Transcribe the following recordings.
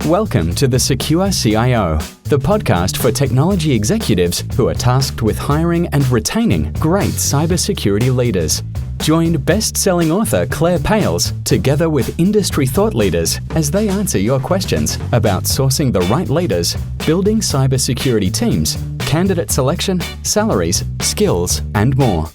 Welcome to the Secure CIO, the podcast for technology executives who are tasked with hiring and retaining great cybersecurity leaders. Join best-selling author Claire Pales together with industry thought leaders as they answer your questions about sourcing the right leaders, building cybersecurity teams, candidate selection, salaries, skills, and more.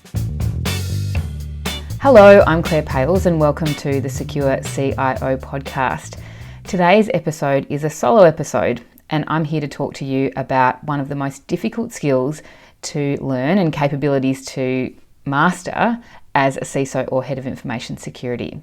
Hello, I'm Claire Pales and welcome to the Secure CIO podcast. Today's episode is a solo episode and I'm here to talk to you about one of the most difficult skills to learn and capabilities to master as a CISO or head of information security.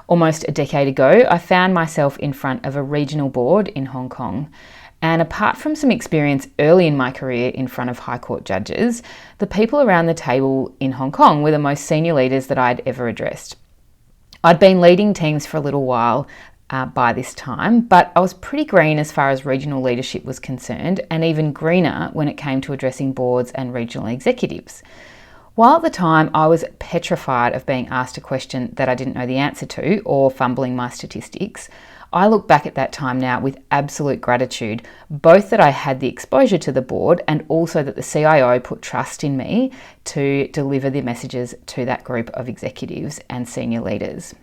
Almost a decade ago, I found myself in front of a regional board in Hong Kong. And apart from some experience early in my career in front of High Court judges, the people around the table in Hong Kong were the most senior leaders that I'd ever addressed. I'd been leading teams for a little while by this time, but I was pretty green as far as regional leadership was concerned, and even greener when it came to addressing boards and regional executives. While at the time I was petrified of being asked a question that I didn't know the answer to or fumbling my statistics, I look back at that time now with absolute gratitude, both that I had the exposure to the board and also that the CIO put trust in me to deliver the messages to that group of executives and senior leaders.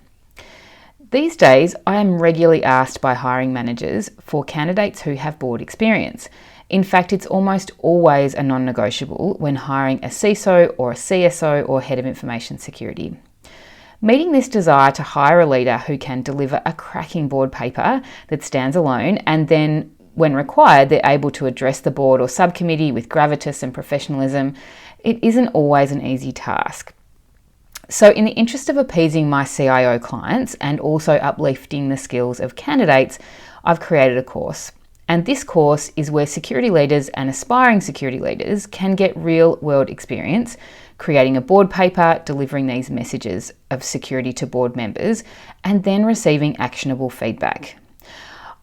These days, I am regularly asked by hiring managers for candidates who have board experience. In fact, it's almost always a non-negotiable when hiring a CISO or a CSO or head of information security. Meeting this desire to hire a leader who can deliver a cracking board paper that stands alone and then, when required, they're able to address the board or subcommittee with gravitas and professionalism, it isn't always an easy task. So in the interest of appeasing my CIO clients and also uplifting the skills of candidates, I've created a course. And this course is where security leaders and aspiring security leaders can get real world experience creating a board paper, delivering these messages of security to board members, and then receiving actionable feedback.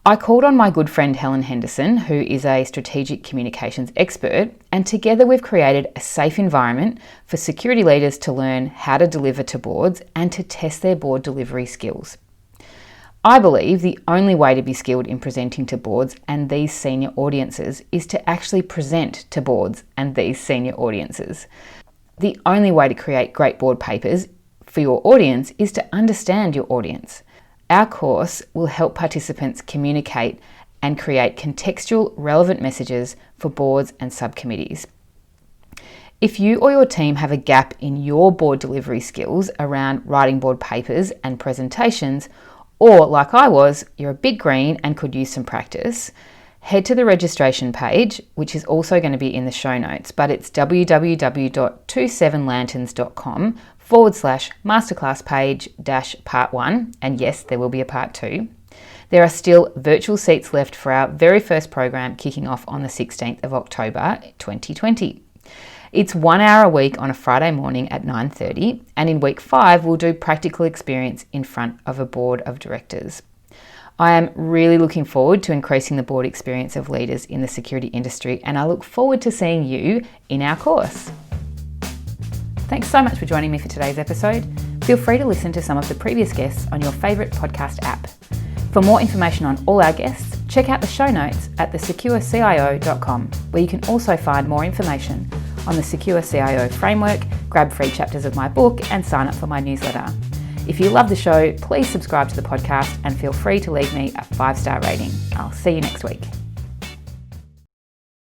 I called on my good friend Helen Henderson, who is a strategic communications expert, and together we've created a safe environment for security leaders to learn how to deliver to boards and to test their board delivery skills. I believe the only way to be skilled in presenting to boards and these senior audiences is to actually present to boards and these senior audiences. The only way to create great board papers for your audience is to understand your audience. Our course will help participants communicate and create contextual, relevant messages for boards and subcommittees. If you or your team have a gap in your board delivery skills around writing board papers and presentations, or like I was, you're a bit green and could use some practice, head to the registration page, which is also going to be in the show notes, but it's www.27lanterns.com/masterclass page-part 1, and yes, there will be a part 2. There are still virtual seats left for our very first program kicking off on the 16th of October 2020. It's 1 hour a week on a Friday morning at 9:30, and in week 5 we'll do practical experience in front of a board of directors. I am really looking forward to increasing the board experience of leaders in the security industry, and I look forward to seeing you in our course. Thanks so much for joining me for today's episode. Feel free to listen to some of the previous guests on your favourite podcast app. For more information on all our guests, check out the show notes at thesecurecio.com, where you can also find more information on the Secure CIO framework, grab free chapters of my book, and sign up for my newsletter. If you love the show, please subscribe to the podcast and feel free to leave me a 5-star rating. I'll see you next week.